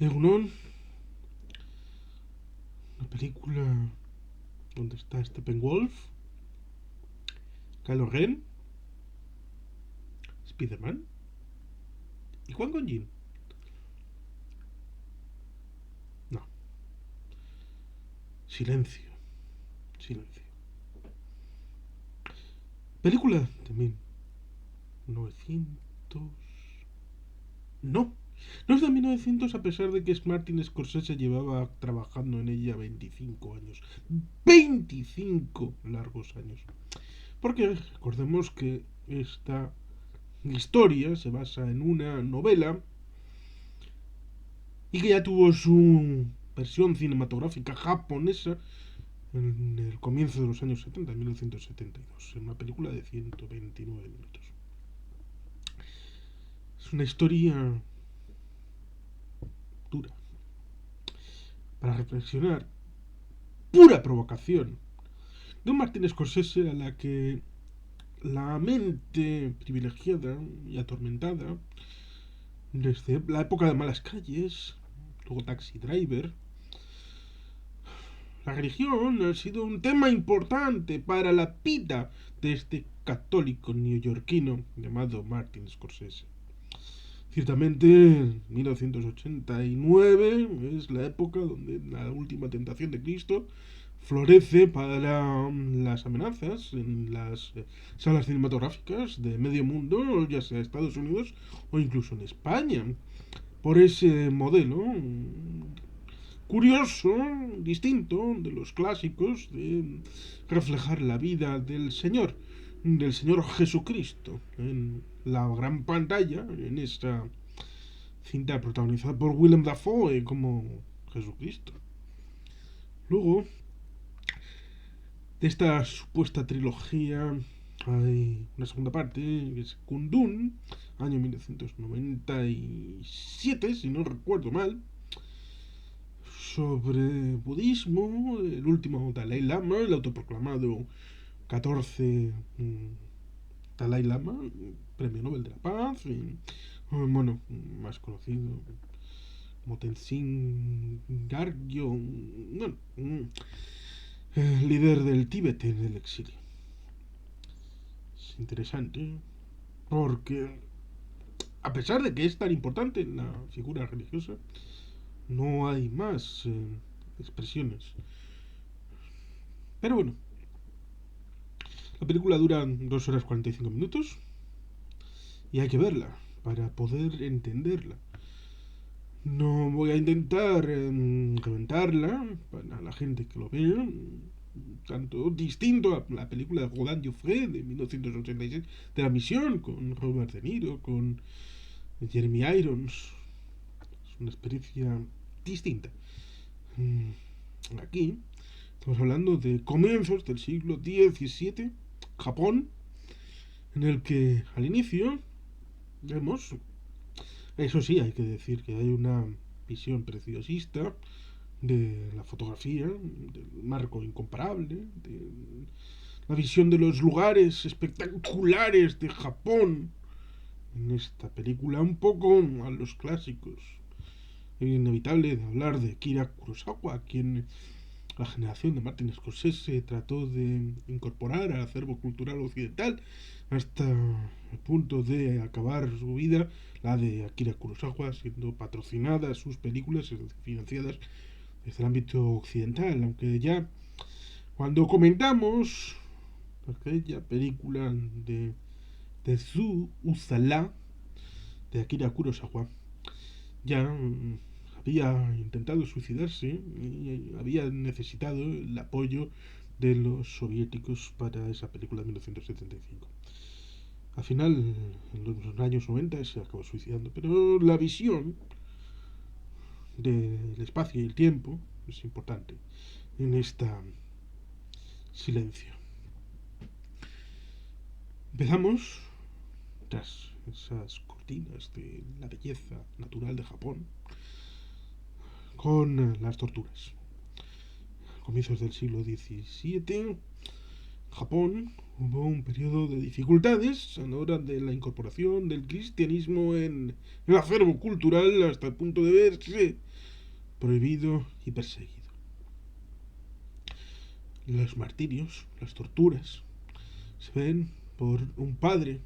Egunon, una película donde está Steppenwolf, Kylo Ren, Spider-Man y Juan Gonjin. No, silencio, silencio. Película de 1900. No, no es de 1900 a pesar de que Martin Scorsese llevaba trabajando en ella 25 años. 25 largos años. Porque recordemos que esta historia se basa en una novela y que ya tuvo su versión cinematográfica japonesa en el comienzo de los años 70, en 1972, en una película de 129 minutos. Es una historia dura, para reflexionar, pura provocación, de un Martin Scorsese a la que la mente privilegiada y atormentada, desde la época de Malas Calles, luego Taxi Driver, la religión ha sido un tema importante para la vida de este católico neoyorquino llamado Martin Scorsese. Ciertamente, 1989 es la época donde la última tentación de Cristo florece para las amenazas en las salas cinematográficas de medio mundo, ya sea Estados Unidos o incluso en España, por ese modelo curioso, distinto de los clásicos, de reflejar la vida del Señor Jesucristo, en la gran pantalla, en esta cinta protagonizada por Willem Dafoe como Jesucristo. Luego, de esta supuesta trilogía hay una segunda parte, que es Kundun, año 1997, si no recuerdo mal, sobre budismo, el último Dalai Lama, el autoproclamado 14 Dalai Lama, premio Nobel de la Paz, y, bueno, más conocido como Tenzin Gargyo, bueno, líder del Tíbet en el exilio. Es interesante porque, a pesar de que es tan importante la figura religiosa, no hay más expresiones. Pero bueno, la película dura 2 horas 45 minutos y hay que verla para poder entenderla. No voy a intentar comentarla para la gente que lo vea, tanto distinto a la película de Roland Joffre de 1986 de La Misión, con Robert De Niro, con Jeremy Irons. Es una experiencia distinta. Aquí estamos hablando de comienzos del siglo XVII, Japón, en el que al inicio vemos, eso sí, hay que decir que hay una visión preciosista de la fotografía, del marco incomparable, de la visión de los lugares espectaculares de Japón en esta película, un poco a los clásicos. Es inevitable de hablar de Akira Kurosawa, quien la generación de Martin Scorsese trató de incorporar al acervo cultural occidental hasta el punto de acabar su vida, la de Akira Kurosawa, siendo patrocinadas sus películas financiadas desde el ámbito occidental, aunque ya cuando comentamos aquella película de Tezu Uzala de Akira Kurosawa, ya había intentado suicidarse y había necesitado el apoyo de los soviéticos para esa película de 1975. Al final, en los años 90, se acabó suicidando, pero la visión del espacio y el tiempo es importante en esta silencio. Empezamos, tras esas cortinas de la belleza natural de Japón, con las torturas. A comienzos del siglo XVII, Japón, hubo un periodo de dificultades a la hora de la incorporación del cristianismo en el acervo cultural hasta el punto de verse prohibido y perseguido. Los martirios, las torturas, se ven por un padre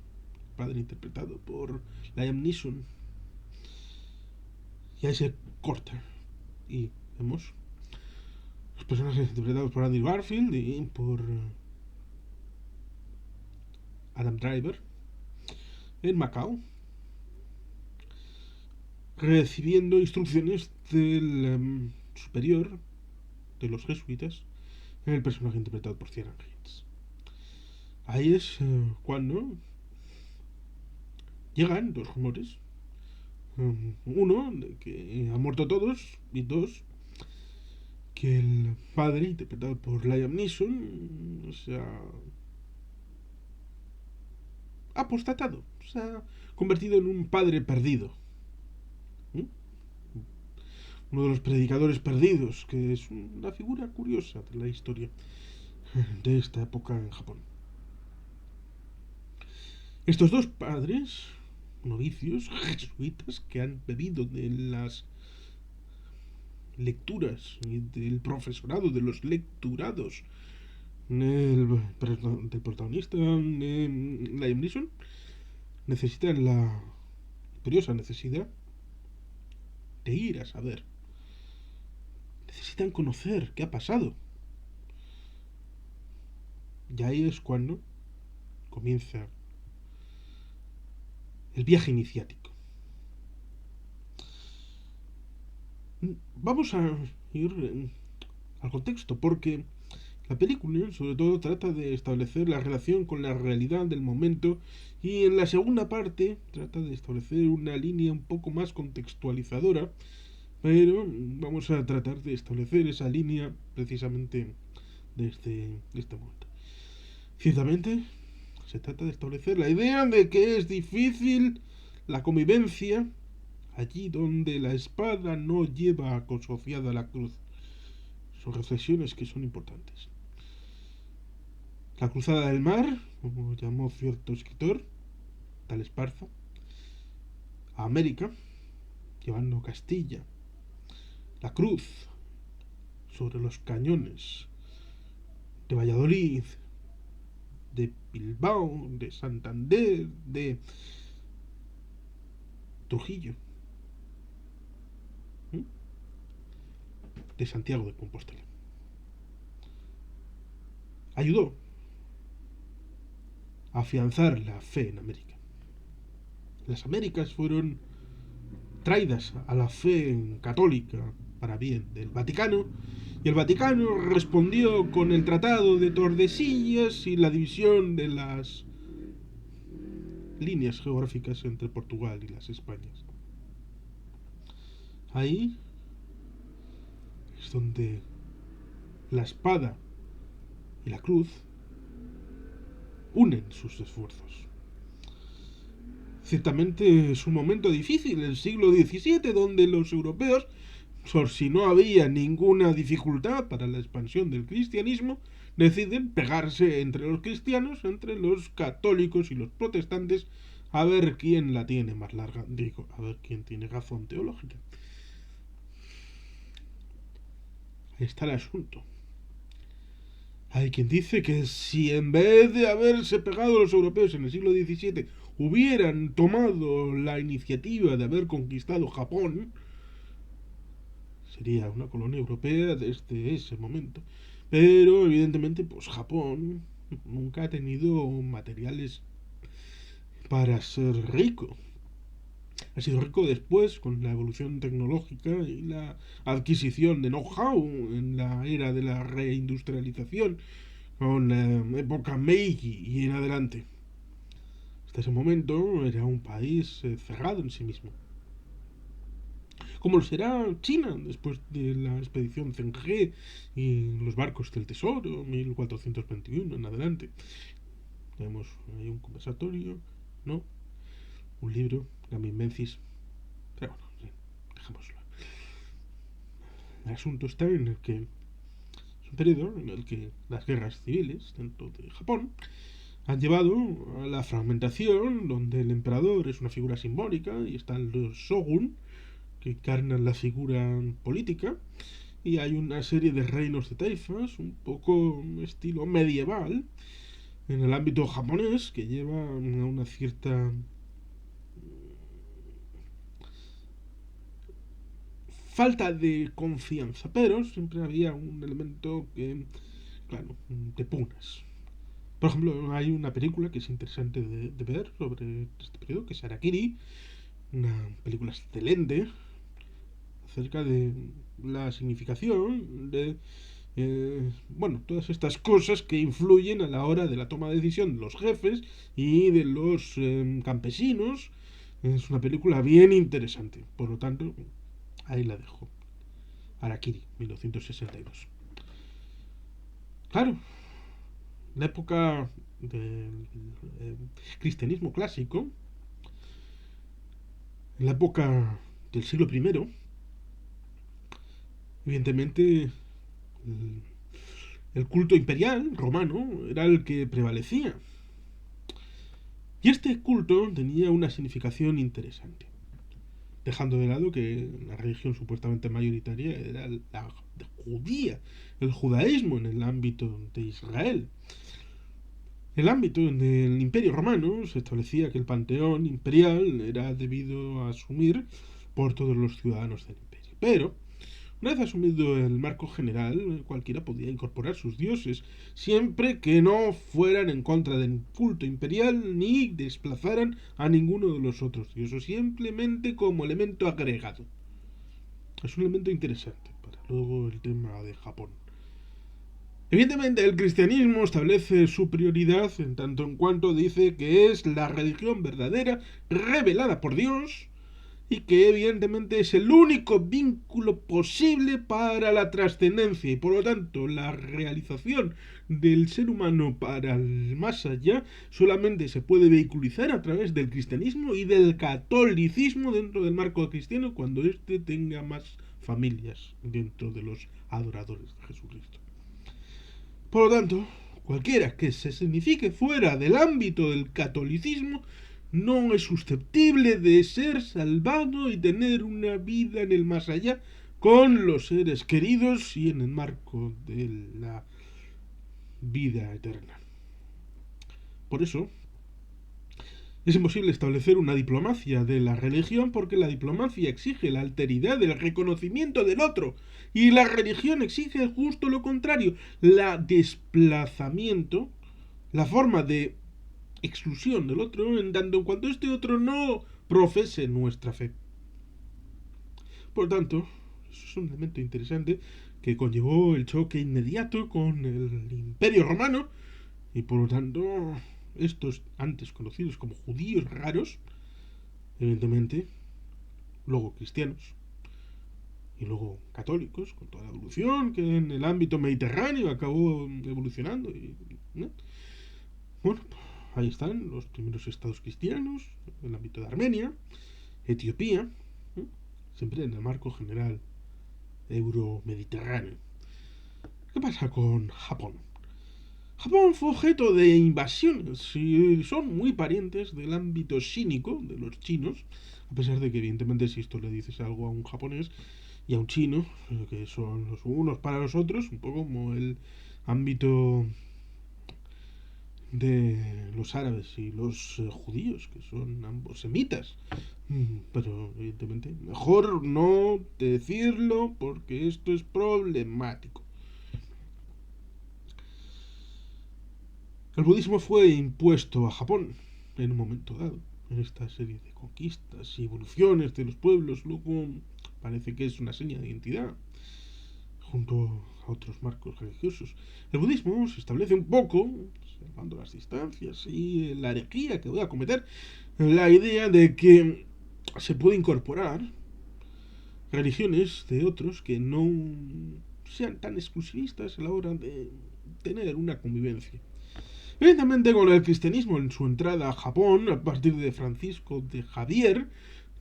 interpretado por Liam Neeson, y ahí se corta y vemos los personajes interpretados por Andy Garfield y por Adam Driver en Macao, recibiendo instrucciones del superior de los jesuitas, en el personaje interpretado por Ciaran Hinds. Ahí es cuando llegan dos rumores. Uno, de que han muerto todos, y dos, que el padre, interpretado por Liam Neeson, se ha apostatado, se ha convertido en un padre perdido. ¿Mm? Uno de los predicadores perdidos, que es una figura curiosa de la historia de esta época en Japón. Estos dos padres, novicios, jesuitas, que han bebido de las lecturas y del profesorado de los lecturados del protagonista Liam Neeson, necesitan la imperiosa necesidad de ir a saber. Necesitan conocer qué ha pasado. Y ahí es cuando comienza el viaje iniciático. Vamos a ir al contexto, porque la película, sobre todo, trata de establecer la relación con la realidad del momento, y en la segunda parte trata de establecer una línea un poco más contextualizadora, pero vamos a tratar de establecer esa línea precisamente desde este momento. Ciertamente, se trata de establecer la idea de que es difícil la convivencia allí donde la espada no lleva asociada a la cruz. Son reflexiones que son importantes. La cruzada del mar, como llamó cierto escritor, tal Esparza, a América, llevando Castilla, la cruz sobre los cañones de Valladolid, de Bilbao, de Santander, de Trujillo, de Santiago de Compostela. Ayudó a afianzar la fe en América. Las Américas fueron traídas a la fe católica para bien del Vaticano, y el Vaticano respondió con el Tratado de Tordesillas y la división de las líneas geográficas entre Portugal y las Españas. Ahí es donde la espada y la cruz unen sus esfuerzos. Ciertamente es un momento difícil, el siglo XVII, donde los europeos, por si no había ninguna dificultad para la expansión del cristianismo, deciden pegarse entre los cristianos, entre los católicos y los protestantes, a ver quién la tiene más larga, digo, a ver quién tiene razón teológica. Ahí está el asunto. Hay quien dice que si en vez de haberse pegado los europeos en el siglo XVII hubieran tomado la iniciativa de haber conquistado Japón, sería una colonia europea desde ese momento. Pero evidentemente, pues Japón nunca ha tenido materiales para ser rico. Ha sido rico después con la evolución tecnológica y la adquisición de know-how en la era de la reindustrialización, con la época Meiji y en adelante. Hasta ese momento era un país cerrado en sí mismo. Como lo será China después de la expedición Zheng y los barcos del tesoro, 1421 en adelante. Tenemos ahí un conversatorio, ¿no? Un libro, Gambit Menzies. Pero bueno, dejémoslo. El asunto está en el que es un periodo en el que las guerras civiles dentro de Japón han llevado a la fragmentación, donde el emperador es una figura simbólica y están los shogun, que encarnan la figura política, y hay una serie de reinos de taifas, un poco estilo medieval, en el ámbito japonés, que lleva a una cierta falta de confianza, pero siempre había un elemento que, claro, te pugnas. Por ejemplo, hay una película que es interesante de ver sobre este periodo, que es Harakiri, una película excelente acerca de la significación de bueno, todas estas cosas que influyen a la hora de la toma de decisión de los jefes y de los campesinos. Es una película bien interesante, por lo tanto, ahí la dejo. Harakiri, 1962. Claro, la época del cristianismo clásico, en la época del siglo I, evidentemente el culto imperial romano era el que prevalecía. Y este culto tenía una significación interesante, dejando de lado que la religión supuestamente mayoritaria era la judía, el judaísmo en el ámbito de Israel. En el ámbito del Imperio Romano se establecía que el panteón imperial era debido a asumir por todos los ciudadanos del imperio. Pero, una vez asumido el marco general, cualquiera podía incorporar sus dioses, siempre que no fueran en contra del culto imperial ni desplazaran a ninguno de los otros dioses, simplemente como elemento agregado. Es un elemento interesante para luego el tema de Japón. Evidentemente el cristianismo establece su prioridad en tanto en cuanto dice que es la religión verdadera revelada por Dios y que evidentemente es el único vínculo posible para la trascendencia y por lo tanto la realización del ser humano para el más allá solamente se puede vehiculizar a través del cristianismo y del catolicismo dentro del marco cristiano cuando éste tenga más familias dentro de los adoradores de Jesucristo. Por lo tanto, cualquiera que se signifique fuera del ámbito del catolicismo no es susceptible de ser salvado y tener una vida en el más allá con los seres queridos y en el marco de la vida eterna. Por eso, es imposible establecer una diplomacia de la religión porque la diplomacia exige la alteridad del reconocimiento del otro y la religión exige justo lo contrario, el desplazamiento, la forma de exclusión del otro en tanto en cuanto este otro no profese nuestra fe. Por lo tanto, eso es un elemento interesante que conllevó el choque inmediato con el Imperio Romano y por lo tanto estos antes conocidos como judíos raros, evidentemente, luego cristianos y luego católicos, con toda la evolución que en el ámbito mediterráneo acabó evolucionando. ¿No? Bueno, ahí están los primeros estados cristianos, en el ámbito de Armenia, Etiopía, ¿no? Siempre en el marco general euro-mediterráneo. ¿Qué pasa con Japón? Japón fue objeto de invasiones y son muy parientes del ámbito xínico de los chinos, a pesar de que evidentemente si esto le dices algo a un japonés y a un chino, que son los unos para los otros, un poco como el ámbito de los árabes y los judíos, que son ambos semitas. Pero evidentemente mejor no decirlo porque esto es problemático. El budismo fue impuesto a Japón en un momento dado, en esta serie de conquistas y evoluciones de los pueblos. Luego parece que es una seña de identidad junto a otros marcos religiosos. El budismo se establece un poco, salvando las distancias y la herejía que voy a cometer, la idea de que se puede incorporar religiones de otros que no sean tan exclusivistas a la hora de tener una convivencia. Evidentemente con el cristianismo en su entrada a Japón, a partir de Francisco de Javier,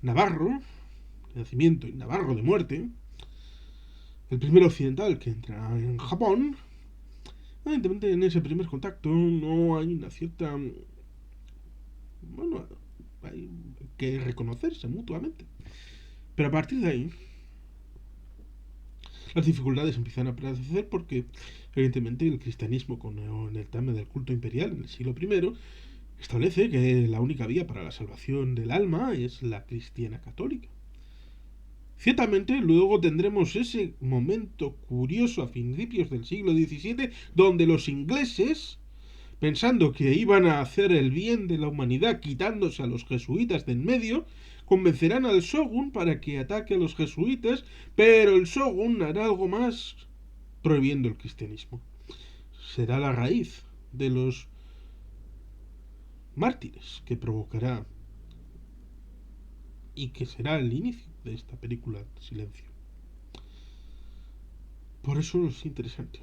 Navarro, de nacimiento y Navarro de muerte, el primer occidental que entra en Japón, Evidentemente en ese primer contacto no hay una cierta... Bueno, hay que reconocerse mutuamente. Pero a partir de ahí, las dificultades empiezan a aparecer porque, evidentemente, el cristianismo, con el tema del culto imperial en el siglo I, establece que la única vía para la salvación del alma es la cristiana católica. Ciertamente, luego tendremos ese momento curioso a principios del siglo XVII, donde los ingleses, pensando que iban a hacer el bien de la humanidad quitándose a los jesuitas de en medio, convencerán al shogun para que ataque a los jesuitas, pero el shogun hará algo más prohibiendo el cristianismo. Será la raíz de los mártires que provocará y que será el inicio de esta película Silencio. Por eso es interesante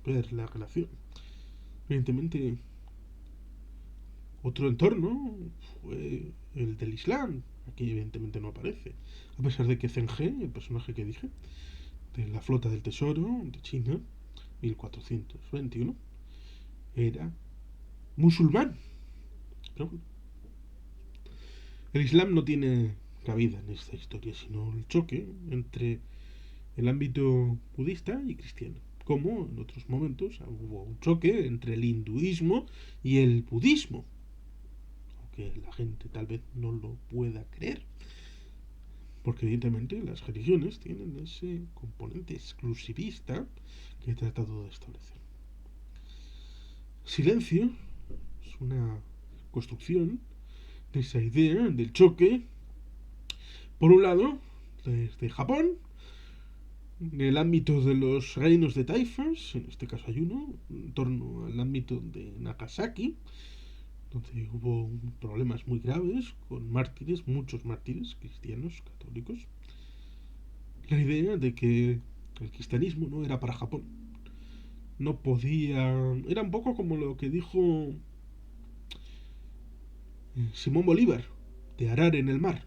ver la relación. Evidentemente, otro entorno fue el del Islam. Aquí evidentemente no aparece. A pesar de que Zheng He, el personaje que dije, de la flota del tesoro de China, 1421, era musulmán. Pero bueno, el Islam no tiene cabida en esta historia, sino el choque entre el ámbito budista y cristiano. Como en otros momentos hubo un choque entre el hinduismo y el budismo, aunque la gente tal vez no lo pueda creer, porque evidentemente las religiones tienen ese componente exclusivista que he tratado de establecer. Silencio es una construcción de esa idea del choque, por un lado, desde Japón, en el ámbito de los reinos de taifas, en este caso hay uno, en torno al ámbito de Nagasaki, donde hubo problemas muy graves con mártires, muchos mártires cristianos, católicos. La idea de que el cristianismo no era para Japón. No podía... Era un poco como lo que dijo Simón Bolívar, de arar en el mar.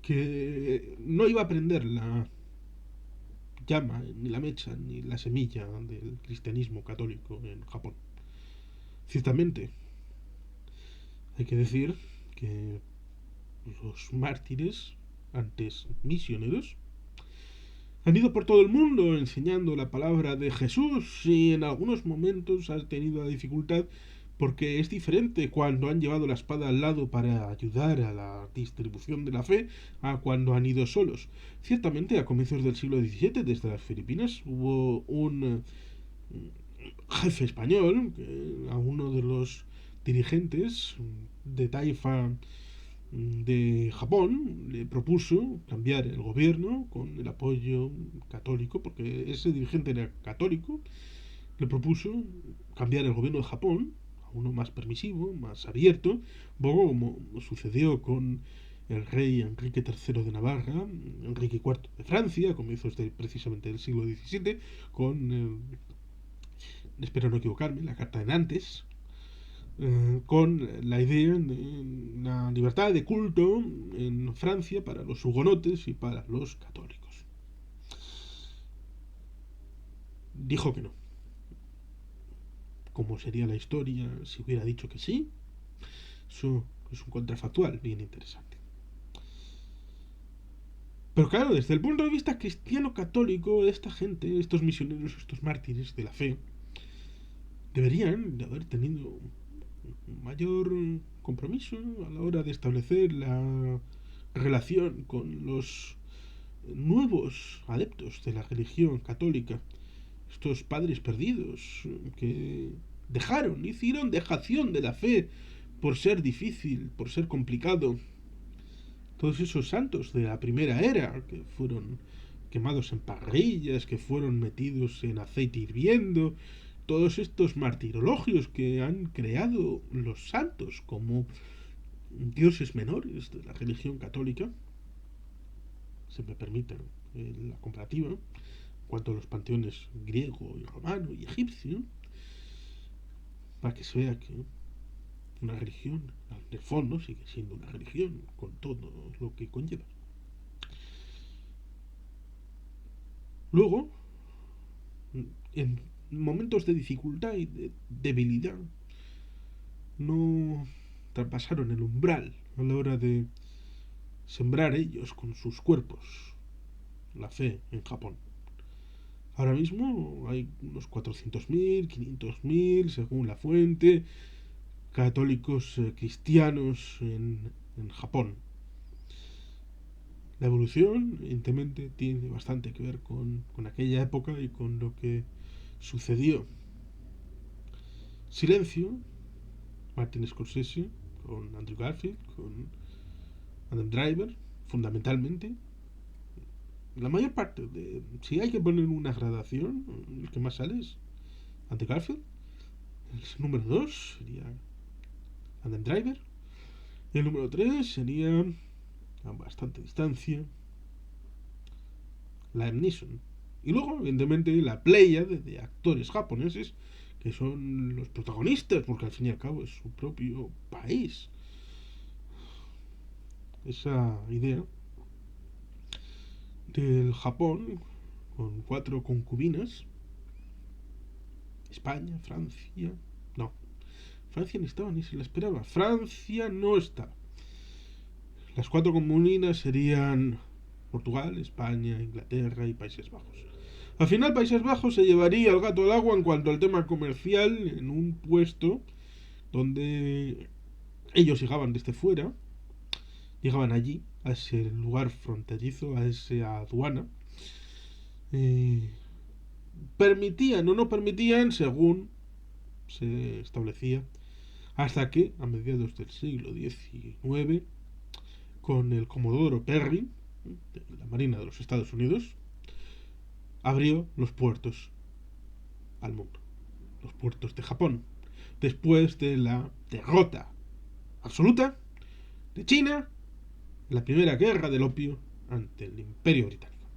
Que no iba a prender la llama, ni la mecha, ni la semilla del cristianismo católico en Japón. Ciertamente, hay que decir que los mártires, antes misioneros, han ido por todo el mundo enseñando la palabra de Jesús y en algunos momentos han tenido la dificultad porque es diferente cuando han llevado la espada al lado para ayudar a la distribución de la fe a cuando han ido solos. Ciertamente, a comienzos del siglo XVII, desde las Filipinas, hubo un jefe español, a uno de los dirigentes de Taifa de Japón, le propuso cambiar el gobierno con el apoyo católico, porque ese dirigente era católico, le propuso cambiar el gobierno de Japón a uno más permisivo, más abierto, un poco como sucedió con el rey Enrique III de Navarra, Enrique IV de Francia, a comienzos precisamente del siglo XVII, con, espero no equivocarme, la Carta de Nantes, con la idea de la libertad de culto en Francia para los hugonotes y para los católicos. Dijo que no. ¿Cómo sería la historia si hubiera dicho que sí? Eso es un contrafactual bien interesante. Pero claro, desde el punto de vista cristiano católico, esta gente, estos misioneros, estos mártires de la fe, deberían de haber tenido un mayor compromiso a la hora de establecer la relación con los nuevos adeptos de la religión católica, estos padres perdidos que hicieron dejación de la fe por ser difícil, por ser complicado. Todos esos santos de la primera era que fueron quemados en parrillas, que fueron metidos en aceite hirviendo, todos estos martirologios que han creado los santos como dioses menores de la religión católica, se me permite la comparativa, en cuanto a los panteones griego y romano y egipcio, para que se vea que una religión, de fondo, sigue siendo una religión, con todo lo que conlleva. Luego, en momentos de dificultad y de debilidad, no traspasaron el umbral a la hora de sembrar ellos con sus cuerpos la fe en Japón. Ahora mismo hay unos 400.000, 500.000, según la fuente, católicos cristianos en Japón. La evolución, evidentemente, tiene bastante que ver con aquella época y con lo que sucedió. Silencio, Martin Scorsese, con Andrew Garfield, con Adam Driver, fundamentalmente. La mayor parte de... Si hay que poner una gradación, el que más sale es Andrew Garfield. El número 2 sería Adam Driver. Y el número 3 sería, a bastante distancia, Liam Neeson. Y luego, evidentemente, la playa de actores japoneses que son los protagonistas, porque al fin y al cabo es su propio país. Esa idea del Japón con 4 concubinas, España, Francia, no, Francia ni estaba ni se la esperaba, Francia no está. Las 4 concubinas serían Portugal, España, Inglaterra y Países Bajos. Al final Países Bajos se llevaría el gato al agua en cuanto al tema comercial en un puesto donde ellos llegaban desde fuera, llegaban allí, a ese lugar fronterizo, a esa aduana, eh, permitían o no permitían según se establecía, hasta que a mediados del siglo XIX, con el Comodoro Perry, de la Marina de los Estados Unidos, abrió los puertos al mundo, los puertos de Japón, después de la derrota absoluta de China en la primera guerra del opio ante el Imperio Británico.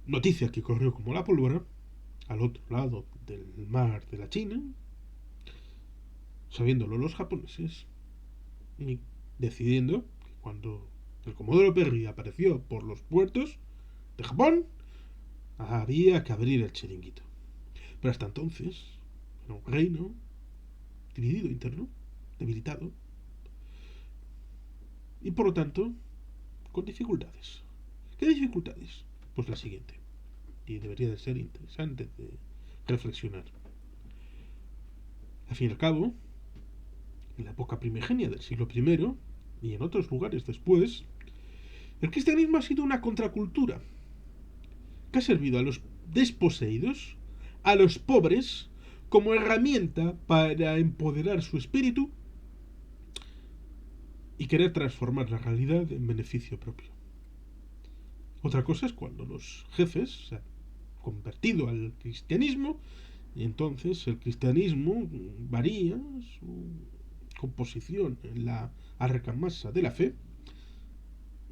Noticia que corrió como la pólvora al otro lado del mar de la China, sabiéndolo los japoneses y decidiendo que cuando el Comodoro Perry apareció por los puertos de Japón, había que abrir el chiringuito. Pero hasta entonces era un reino dividido interno, debilitado, y por lo tanto con dificultades. ¿Qué dificultades? Pues la siguiente, y debería de ser interesante de reflexionar. Al fin y al cabo, en la época primigenia del siglo I y en otros lugares después, el cristianismo ha sido una contracultura que ha servido a los desposeídos, a los pobres, como herramienta para empoderar su espíritu y querer transformar la realidad en beneficio propio. Otra cosa es cuando los jefes se han convertido al cristianismo y entonces el cristianismo varía su composición en la argamasa de la fe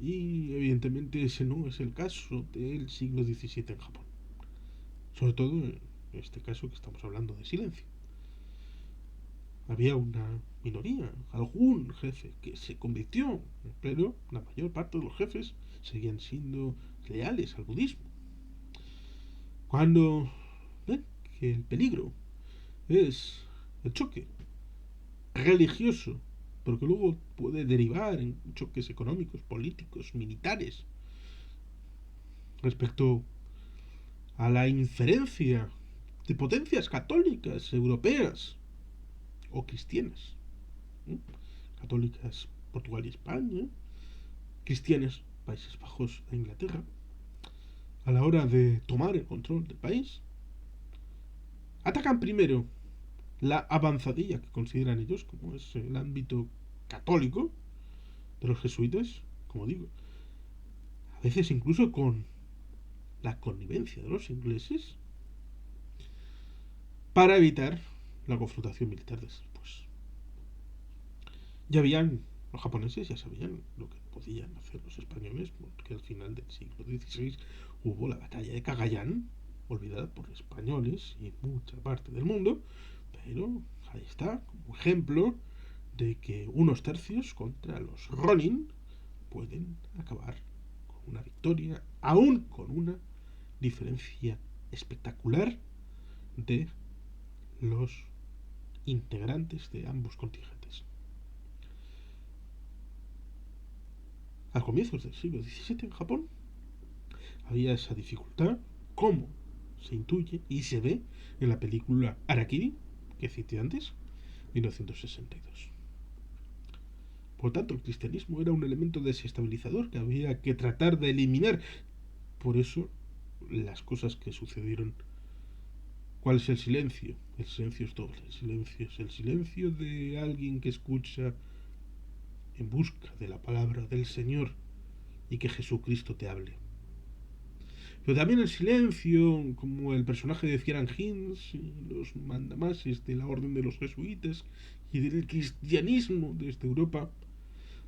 y evidentemente ese no es el caso del siglo XVII en Japón. Sobre todo en este caso que estamos hablando de silencio. Había una minoría, algún jefe que se convirtió, pero la mayor parte de los jefes seguían siendo leales al budismo. Cuando ven que el peligro es el choque religioso, pero que luego puede derivar en choques económicos, políticos, militares, respecto a la inferencia de potencias católicas europeas o cristianas, ¿eh? Católicas Portugal y España, cristianas Países Bajos e Inglaterra, a la hora de tomar el control del país, atacan primero la avanzadilla que consideran ellos, como es el ámbito católico de los jesuitas, como digo, a veces incluso con la connivencia de los ingleses, para evitar la confrontación militar después. Ya habían, los japoneses ya sabían lo que podían hacer los españoles, porque al final del siglo XVI hubo la batalla de Cagayán, olvidada por españoles y en mucha parte del mundo, pero ahí está, como ejemplo de que unos tercios contra los Ronin pueden acabar con una victoria, aún con una diferencia espectacular de los integrantes de ambos contingentes. A comienzos del siglo XVII en Japón había esa dificultad, como se intuye y se ve en la película Harakiri, que cité antes, 1962. Por tanto, el cristianismo era un elemento desestabilizador que había que tratar de eliminar. Por eso, las cosas que sucedieron. ¿Cuál es el silencio? El silencio es doble. El silencio es el silencio de alguien que escucha en busca de la palabra del Señor y que Jesucristo te hable. Pero también el silencio, como el personaje de Ciaran Hinds y los mandamases de la orden de los jesuitas y del cristianismo desde Europa,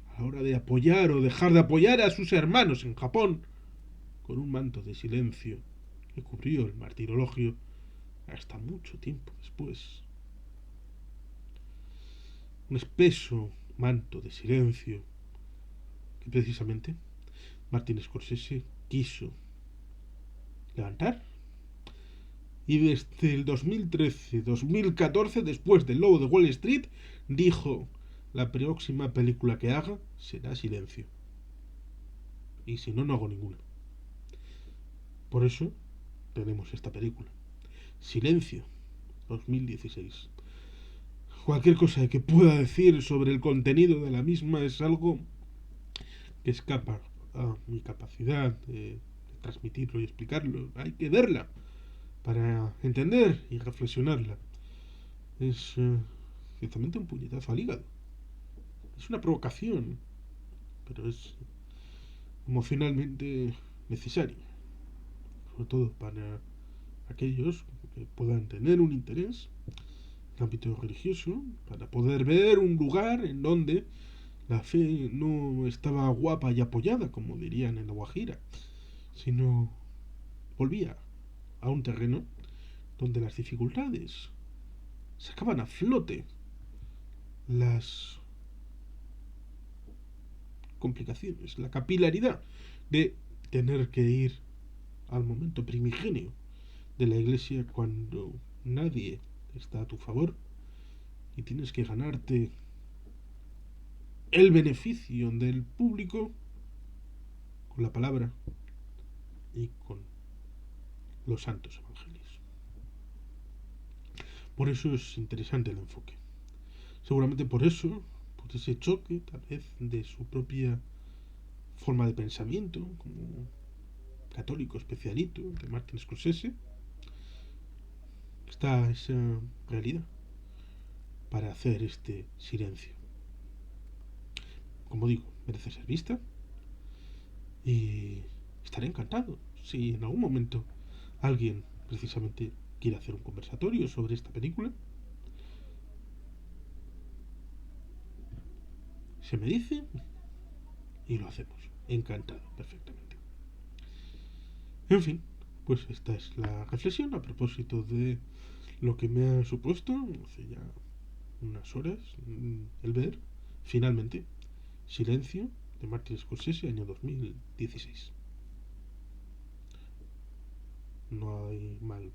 a la hora de apoyar o dejar de apoyar a sus hermanos en Japón, con un manto de silencio que cubrió el martirologio hasta mucho tiempo después. Un espeso manto de silencio que precisamente Martin Scorsese quiso levantar. Y desde el 2013-2014, después del Lobo de Wall Street, dijo: la próxima película que haga será Silencio. Y si no, no hago ninguna. Por eso tenemos esta película. Silencio, 2016. Cualquier cosa que pueda decir sobre el contenido de la misma es algo que escapa a mi capacidad de transmitirlo y explicarlo. Hay que verla para entender y reflexionarla. Es ciertamente un puñetazo al hígado. Es una provocación, pero es emocionalmente necesaria, sobre todo para aquellos que puedan tener un interés en el ámbito religioso, para poder ver un lugar en donde la fe no estaba guapa y apoyada, como dirían en La Guajira, sino volvía a un terreno donde las dificultades sacaban a flote las complicaciones, la capilaridad de tener que ir al momento primigenio de la iglesia cuando nadie está a tu favor y tienes que ganarte el beneficio del público con la palabra y con los santos evangelios. Por eso es interesante el enfoque. Seguramente por eso, por ese choque tal vez de su propia forma de pensamiento como católico especialito de Martin Scorsese, está esa realidad para hacer este silencio. Como digo, merece ser vista y estaré encantado si en algún momento alguien precisamente quiere hacer un conversatorio sobre esta película. Se me dice y lo hacemos. Encantado, perfectamente. En fin, pues esta es la reflexión a propósito de lo que me ha supuesto hace ya unas horas el ver finalmente Silencio de Martin Scorsese, año 2016. No hay mal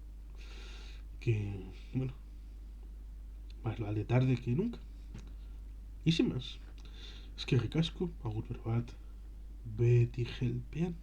que, bueno, más vale tarde que nunca. Y sin más, es que ricasco, agur berbat, beti gelpean.